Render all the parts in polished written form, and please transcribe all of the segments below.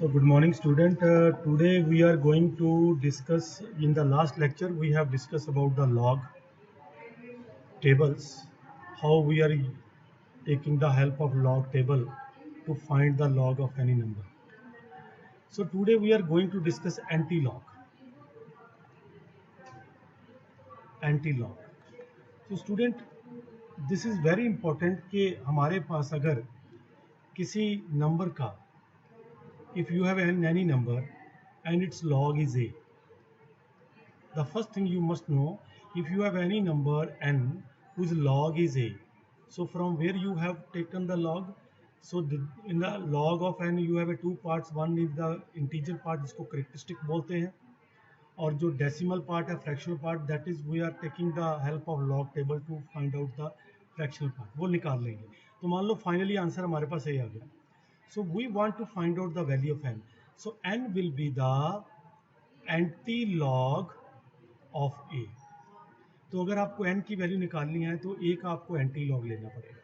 So good morning student. Today we are going to discuss, in the last lecture we have discussed about the log tables, how we are taking the help of log table to find the log of any number. So today we are going to discuss anti-log. So student, this is very important कि हमारे पास अगर किसी number का, if you have any number and its log is a, the first thing you must know, if you have any number n whose log is a, so from where you have taken the log, so in the log of n you have a two parts. One is the integer part जिसको characteristic बोलते हैं, और जो decimal part है fractional part, that is we are taking the help of log table to find out the fractional part, वो निकाल लेंगे. तो मान लो फाइनली आंसर हमारे पास ये आ गया. So we want to find out the value of n. So n will be the anti-log of A. तो अगर आपको n की वैल्यू निकालनी है तो a का आपको एंटी लॉग लेना पड़ेगा.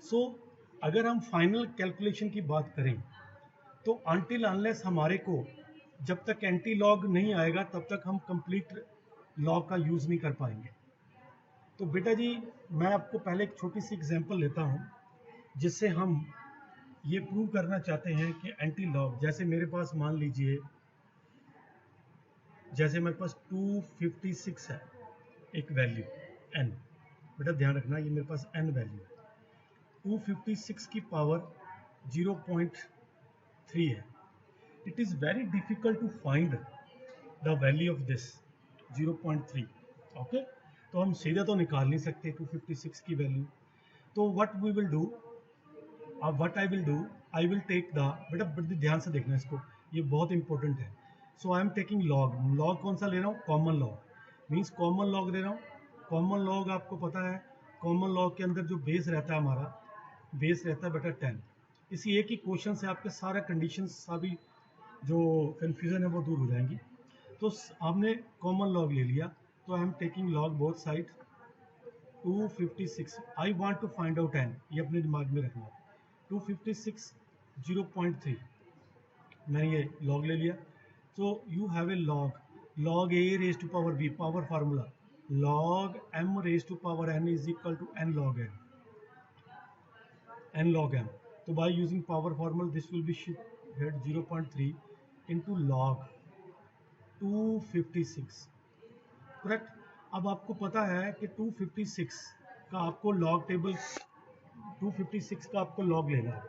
सो अगर हम फाइनल कैलकुलेशन की बात करें तो अनटिल अनलेस हमारे को जब तक एंटी लॉग नहीं आएगा तब तक हम कंप्लीट लॉग का यूज नहीं कर पाएंगे. तो बेटा जी, मैं आपको पहले एक छोटी सी एग्जांपल लेता हूं जिससे हम ये प्रूव करना चाहते हैं कि एंटी लॉग, जैसे मेरे पास मान लीजिए, जैसे मेरे पास 256 है एक वैल्यू n. बेटा ध्यान रखना, ये मेरे पास n वैल्यू है. 256 की पावर 0.3 है. It is very difficult to find the value of this 0.3. Okay, तो हम सीधा तो निकाल नहीं सकते 256 की वैल्यू. तो what we will do, what I will do, I will take the, बेटा बड़े ध्यान से देखना इसको, ये बहुत इंपॉर्टेंट है. So I am taking log. Log कौन सा ले रहा हूँ? Common log. Means common log ले रहा हूँ. कॉमन लॉग आपको पता है, कॉमन लॉग के अंदर जो बेस रहता है हमारा, बेस रहता है बेटा 10. इसी एक ही क्वेश्चन से आपके सारा कंडीशन, सारी जो कन्फ्यूज़न है वो दूर हो जाएंगी. तो आपने कॉमन लॉग ले लिया, तो I am taking log both side 256. I want to find out n, ये अपने दिमाग में रखना. 256 0.3 मैंने ये लॉग ले लिया. So you have a log a raised to power b, power formula, log m raised to power n is equal to n log m. So by using power formula, this will be shifted 0.3 into log 256. Correct. अब आपको पता है कि 256 का आपको log table, 256 का आपको log लेना है,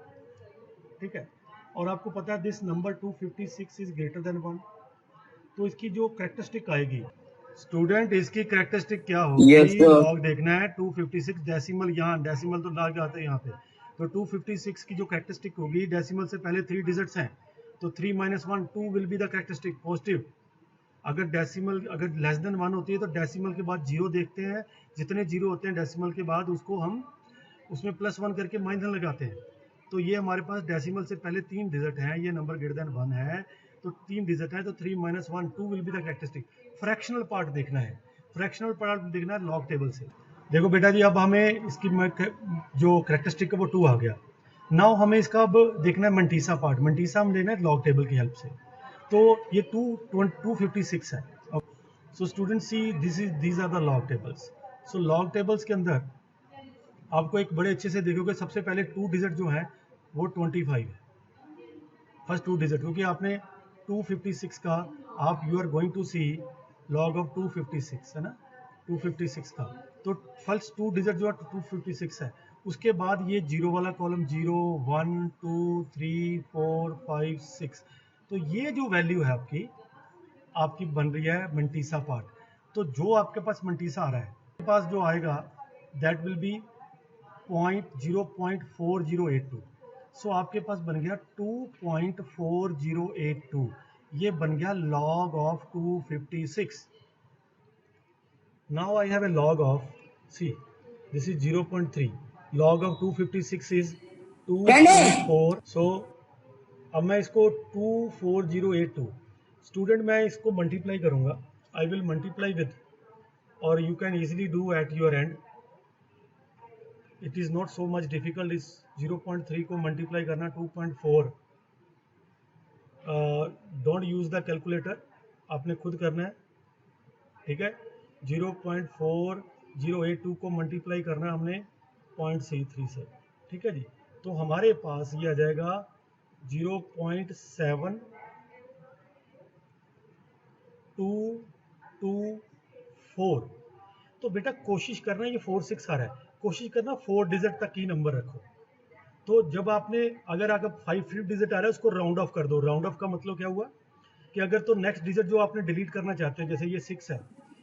ठीक है. और आपको पता है this number 256 is greater than 1. तो इसकी जो कैरेक्टरिस्टिक आएगी स्टूडेंट, इसकी कैरेक्टरिस्टिक क्या होगी? लॉग देखना है 256, डेसिमल, यहाँ डेसिमल तो लॉग आता है यहाँ पे. तो 256 की जो कैरेक्टरिस्टिक होगी, डेसिमल से पहले 3 डिजिट्स हैं, तो 3 - 1 2 will be the characteristic positive. अगर डेसिमल अगर लेस देन 1 होती है तो डेसिमल के बाद 0 देखते हैं, जितने 0 होते हैं डेसिमल के बाद उसको हम उसमें +1 करके माइनस लगाते हैं. तो ये हमारे पास डेसिमल से पहले 3 डिजिट हैं, ये नंबर ग्रेटर देन 1 है, तो 3 डिजिट है, तो 3 - 1 2 will be the characteristic. Fractional part देखना है, फ्रैक्शनल पार्ट देखना है लॉग टेबल से. देखो बेटा जी, अब हमें इसकी जो कैरेक्टरिस्टिक है वो 2 आ गया. नाउ हमें इसका अब देखना है मंटीसा पार्ट. मंटीसा हम लेना है लॉग टेबल की हेल्प से. तो ये 256 है. So student see, these are the log tables. So log tables के अंदर आपको एक बड़े अच्छे से देखोगे, सबसे पहले 2 डिजिट जो है वो 25 है, फर्स्ट 2 डिजिट, क्योंकि आपने 256 का आप you are going to see log of 256 है ना, 256 का. तो फर्स्ट 2 डिजिट जो है 256 है. उसके बाद ये 0 वाला कॉलम 0 1 2 3 4 5 6. तो ये जो वैल्यू है आपकी बन रही है मंटीसा पार्ट. तो जो आपके पास मंटीसा आ रहा है, आपके पास जो आएगा दैट विल बी 0.4082. सो आपके पास बन गया 2.4082. ये बन गया log of 256. Now I have a log of, see this is 0.3, log of 256 is 2.4. so अब मैं इसको 24082 स्टूडेंट, मैं इसको मल्टीप्लाई करूंगा. आई विल मल्टीप्लाई विद, और you can easily do at your and. It is not so much difficult. इस 0.3 को multiply करना 2.4 डोंट यूज़ द कैलकुलेटर, आपने खुद करना है, ठीक है। 0.4082 को मल्टीप्लाई करना है हमने 0.33 से, ठीक है जी। तो हमारे पास ये आ जाएगा 0.7224। तो बेटा कोशिश करना, ये 4 6 आ रहा है, कोशिश करना 4 डिजिट तक ही नंबर रखो। तो जब आपने अगर 5 डिजिट आ रहा है उसको राउंड ऑफ कर दो। राउंड ऑफ का मतलब क्या हुआ कि अगर तो नेक्स्ट डिजिट जो आपने डिलीट करना चाहते हो, जैसे ये 6 है,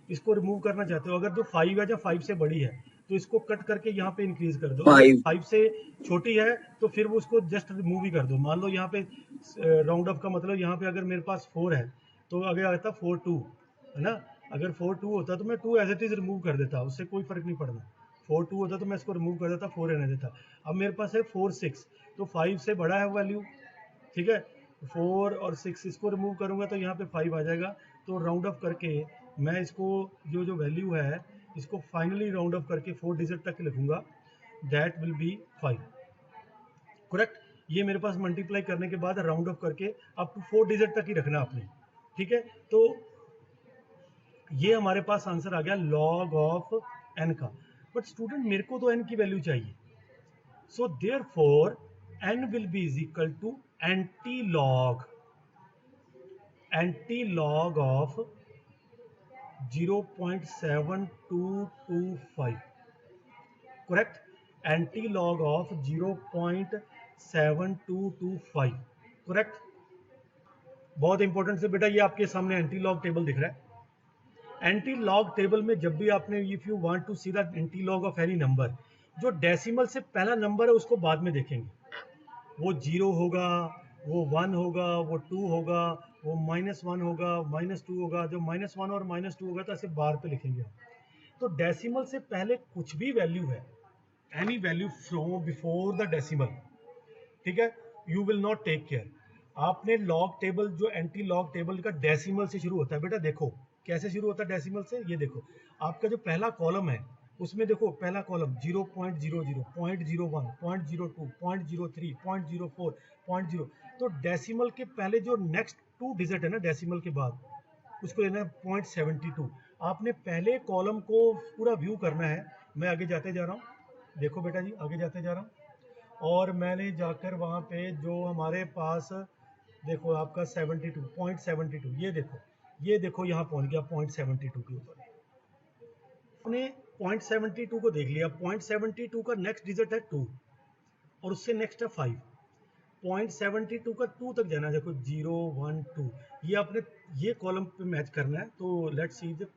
इसको रिमूव करना चाहते हो, अगर जो 5 है या 5 से बड़ी है तो इसको कट करके यहाँ पे इंक्रीज कर दो। अगर 5 से छोटी है तो फिर वो उसको जस्ट रिमूव ही कर दो। मान लो यहाँ पे राउंड ऑफ का मतलब यहाँ पे अगर मेरे पास 4 है तो आगे आता 4 2, है ना। अगर 4 2 होता तो मैं 2 एज इट इज रिमूव कर देता, उससे कोई फर्क नहीं पड़ना। 4 2 होता तो मैं इसको रिमूव कर देता, 4 रहने देता। अब मेरे पास है 4 6, तो 5 से बड़ा है वैल्यू, ठीक है। 4 और 6 इसको रिमूव करूंगा तो यहाँ पे 5 आ जाएगा। तो राउंड ऑफ करके मैं इसको जो जो वैल्यू है इसको फाइनली राउंड ऑफ करके 4 डिजिट तक लिखूंगा, दैट विल बी 5, करेक्ट। ये मेरे पास मल्टीप्लाई करने के बाद राउंड ऑफ करके अप टू 4 डिजिट तक ही रखना आपने, ठीक है। तो ये हमारे पास आंसर आ गया लॉग ऑफ एन का। बट स्टूडेंट मेरे को तो एन की वैल्यू चाहिए, so therefore N will be is equal to anti log of 0.7225, correct. Anti log of 0.7225, correct. बहुत इंपॉर्टेंट से बेटा, ये आपके सामने एंटी लॉग टेबल दिख रहा है। एंटी लॉग टेबल में जब भी आपने, if you want to see the anti log of any number, जो डेसिमल से पहला नंबर है उसको बाद में देखेंगे। वो 0 होगा, वो 1 होगा, वो 2 होगा, वो -1 होगा, -2 होगा। जो -1 और -2 होगा तो ऐसे बार पे लिखेंगे हम। तो डेसिमल से पहले कुछ भी वैल्यू है, any value from before the decimal, ठीक है, you will not take care. आपने लॉग टेबल, जो एंटी लॉग टेबल का डेसिमल से शुरू होता है बेटा, देखो कैसे शुरू होता है डेसिमल से। ये देखो आपका जो पहला कॉलम है उसमें देखो, पहला कॉलम 0.00, 0.01, 0.02, 0.03, 0.04, 0.0। तो डेसिमल के पहले जो नेक्स्ट 2 डिजिट है ना डेसिमल के बाद, उसको लेना है 0.72। आपने पहले कॉलम को पूरा व्यू करना है। मैं आगे जाते जा रहा हूँ, देखो बेटा जी आगे जाते जा रहा हूँ, और मैंने जाकर वहाँ पे जो हमारे पास देखो आपका 0.72, ये देखो यहाँ पहुँच गया 0.72 के ऊपर। आपने 0.72 को देख लिया। 0.72 का नेक्स्ट डिजिट है 2 और उससे नेक्स्ट है 5। 0.72 का 2 तक जाना है, देखो 0 1 2, ये आपने ये कॉलम पे मैच करना है। तो लेट्स सी द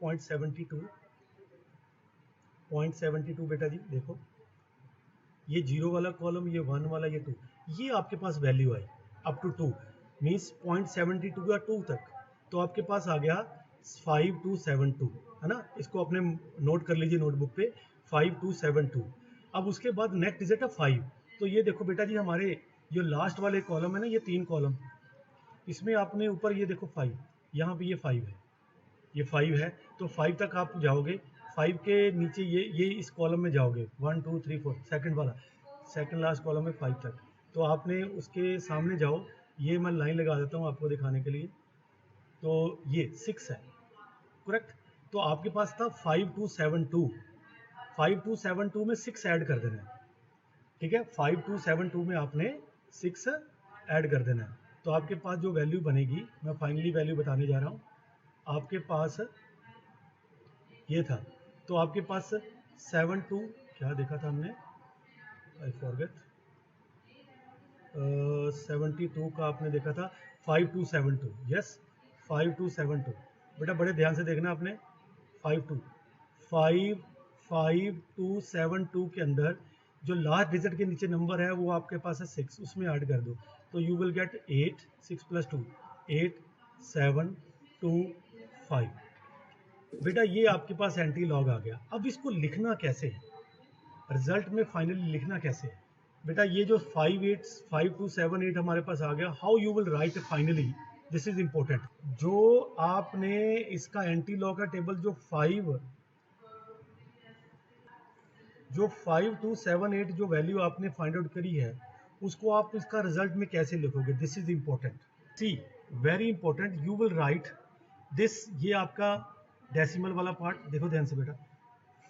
0.72 बेटा जी देखो, ये 0 वाला कॉलम, ये 1 वाला, ये 2, ये आपके पास वैल्यू आई अप टू 2, मीन्स 0.72 का 2 तक। तो आपके पास आ गया 5272, है ना। इसको अपने नोट कर लीजिए नोटबुक पे, 5272। अब उसके बाद नेक्स्ट डिजिट है 5। तो ये देखो बेटा जी हमारे जो लास्ट वाले कॉलम है ना, ये 3 कॉलम, इसमें आपने ऊपर ये देखो 5, यहाँ पे ये 5 है, ये 5 है। तो 5 तक आप जाओगे, 5 के नीचे ये इस कॉलम में जाओगे, 1 2 3 4, सेकंड वाला, सेकंड लास्ट कॉलम में 5 तक। तो आपने उसके सामने जाओ, ये मैं लाइन लगा देता हूँ आपको दिखाने के लिए। तो ये 6 है, करेक्ट। तो आपके पास था 5272, 5272 में 6 ऐड कर देना है, ठीक है। 5272 में आपने 6 ऐड कर देना है। तो आपके पास जो वैल्यू बनेगी, मैं फाइनली वैल्यू बताने जा रहा हूँ, आपके पास ये था। तो आपके पास 72, क्या देखा था हमने, आई फॉरगेट, 72 का आपने देखा था 5272, यस 5272। बेटा बड़े ध्यान से देखना आपने, 5272 के अंदर जो लास्ट डिजिट के नीचे नंबर है वो आपके पास है 6, उसमें ऐड कर दो। तो यू विल गेट 8, 6 + 2, 8 7 2 5। बेटा ये आपके पास एंटी लॉग आ गया। अब इसको लिखना कैसे है, रिजल्ट में फाइनली लिखना कैसे है बेटा। ये जो 5278 हमारे पास आ गया, how you will right finally, this is important. जो आपने इसका एंटी लॉग का टेबल जो 5278 जो वैल्यू आपने फाइंड आउट करी है, उसको आप इसका रिजल्ट में कैसे लिखोगे, this is important. See very important, you will write this, ये आपका डेसिमल वाला पार्ट देखो ध्यान से बेटा,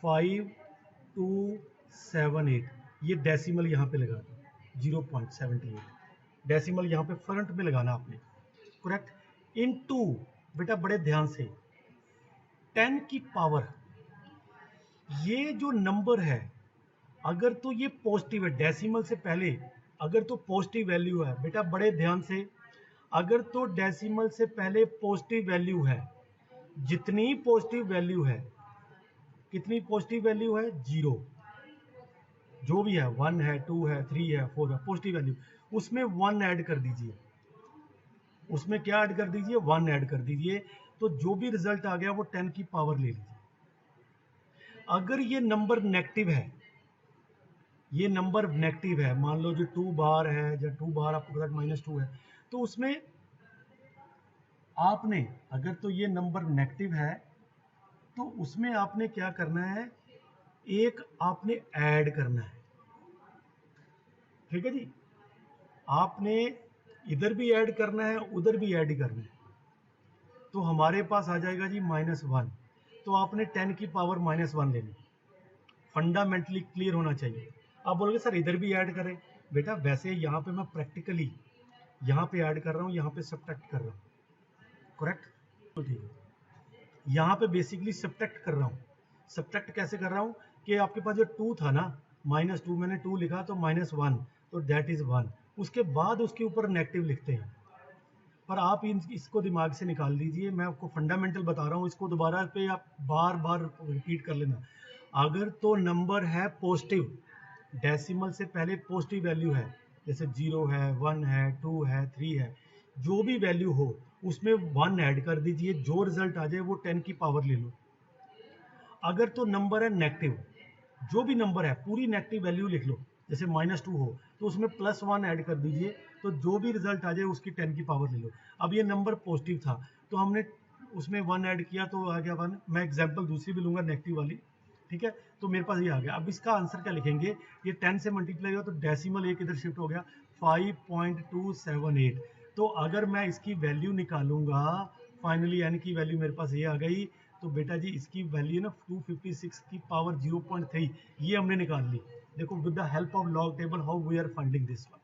5278, ये डेसिमल यहाँ पे लगा दो 0.78, डेसिमल यहाँ पे फ्रंट में लगाना आपने, करेक्ट। इनटू बेटा बड़े ध्यान से 10 की पावर, ये जो नंबर है अगर तो ये पॉजिटिव है, डेसिमल से पहले अगर तो पॉजिटिव वैल्यू है बेटा, बड़े ध्यान से, अगर तो डेसिमल से पहले पॉजिटिव वैल्यू है, जितनी पॉजिटिव वैल्यू है, कितनी पॉजिटिव वैल्यू है, 0, जो भी है 1 है 2 है 3 है 4 है पॉजिटिव वैल्यू, उसमें 1 ऐड कर दीजिए, उसमें क्या ऐड कर दीजिए, 1 ऐड कर दीजिए, तो जो भी रिजल्ट आ गया वो 10 की पावर ले लीजिए। अगर ये नंबर नेगेटिव है, ये नंबर नेगेटिव है, मान लो जो 2 बार है, जब 2 बार आपको पता -2 है, तो उसमें आपने, अगर तो ये नंबर नेगेटिव है तो उसमें आपने क्या करना है, एक आपने ऐड करना है, ठीक है जी, आपने इधर भी ऐड करना है, उधर भी ऐड करना है, तो हमारे पास आ जाएगा जी -1, तो आपने 10 की पावर -1 लेनी, फंडामेंटली क्लियर होना चाहिए। आप बोलोगे सर इधर भी ऐड करें, बेटा वैसे यहाँ पे मैं प्रैक्टिकली यहाँ पे ऐड कर रहा हूँ, यहाँ पे सब्ट्रैक्ट कर रहा हूँ, करेक्ट, तो ठीक है, यहाँ पे बेसिकली सब्ट्रैक्ट कर रहा हूँ। सब्ट्रैक्ट कैसे कर रहा हूँ कि आपके पास जो 2 था ना, -2 मैंने 2 लिखा तो -1, तो दैट इज 1, उसके बाद उसके ऊपर नेगेटिव लिखते हैं, पर आप इसको दिमाग से निकाल दीजिए, मैं आपको फंडामेंटल बता रहा हूँ, इसको दोबारा पे आप बार बार रिपीट कर लेना। अगर तो नंबर है पॉजिटिव, डेसिमल से पहले पॉजिटिव वैल्यू है, जैसे 0 है 1 है 2 है 3 है, जो भी वैल्यू हो उसमें 1 ऐड कर दीजिए, जो रिजल्ट आ जाए वो 10 की पावर ले लो। अगर तो नंबर है नेगेटिव, जो भी नंबर है पूरी नेगेटिव वैल्यू लिख लो, जैसे -2 हो तो उसमें +1 ऐड कर दीजिए, तो जो भी रिजल्ट आ जाए उसकी 10 की पावर ले लो। अब ये नंबर पॉजिटिव था तो हमने उसमें 1 ऐड किया तो आ गया 1, मैं एग्जांपल दूसरी भी लूंगा नेगेटिव वाली, ठीक है, तो मेरे पास ये आ गया। अब इसका आंसर क्या लिखेंगे, ये 10 से मल्टीप्लाई हुआ तो डेसिमल एक इधर शिफ्ट हो गया 5.278, तो अगर मैं इसकी वैल्यू निकालूंगा, फाइनली n की वैल्यू मेरे पास ये आ गई, तो बेटा जी इसकी वैल्यू ना 256 की पावर 0.3, ये हमने निकाल ली। देखो with the help of log table how we are finding this one.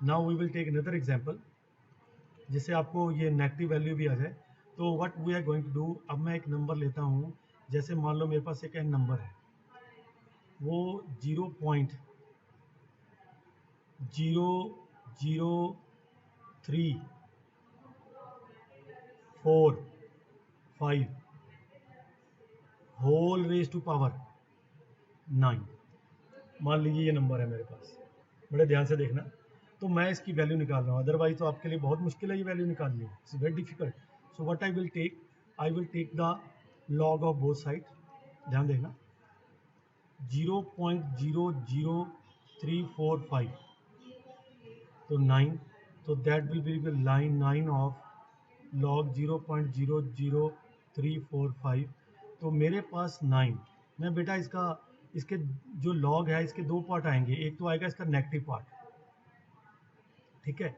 Now we will take another example, जिससे आपको ये नेगेटिव वैल्यू भी आ जाए। तो what we are going to do, अब मैं एक नंबर लेता हूँ, जैसे मान लो मेरे पास एक n नंबर है, वो 0.00345 होल रेज टू पावर 9, मान लीजिए ये नंबर है मेरे पास, बड़े ध्यान से देखना। तो मैं इसकी वैल्यू निकाल रहा हूँ, अदरवाइज तो आपके लिए बहुत मुश्किल है ये वैल्यू निकालनी, it's very difficult. So what I will take the log of both side, ध्यान देखना, 0.00345 तो 9, तो that will be line 9 of log 0.00345, तो मेरे पास 9, मैं बेटा इसके जो लॉग है इसके दो पार्ट आएंगे, एक तो आएगा इसका नेगेटिव पार्ट, ठीक है,